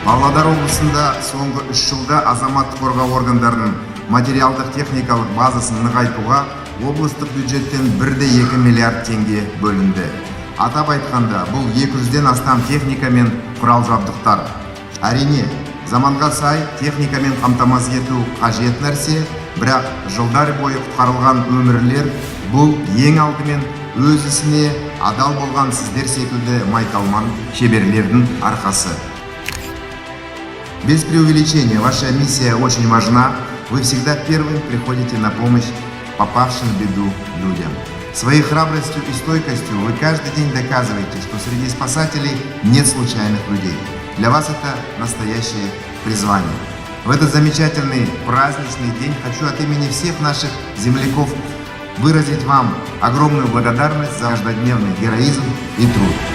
Павлодар облысында соңғы 3 жылда азаматтық қорғау органдарының материалдық техникалық базасын нығайтуға облыстық бюджеттен 1,2 миллиард теңге бөлінді. Атап айтқанда, бұл 200-ден астам техника мен құрал жабдықтар. Әрине, заманға сай техникамен қамтамасыз ету қажет нәрсе, бірақ жылдар бойы құтқарылған өмірлер бұл ең алдымен өз ісіне адал болған сіздер секілді майталман шеберлердің арқасы. Без преувеличения, ваша миссия очень важна. Вы всегда первым приходите на помощь попавшим в беду людям. Своей храбростью и стойкостью вы каждый день доказываете, что среди спасателей нет случайных людей. Для вас это настоящее призвание. В этот замечательный праздничный день хочу от имени всех наших земляков выразить вам огромную благодарность за каждодневный героизм и труд.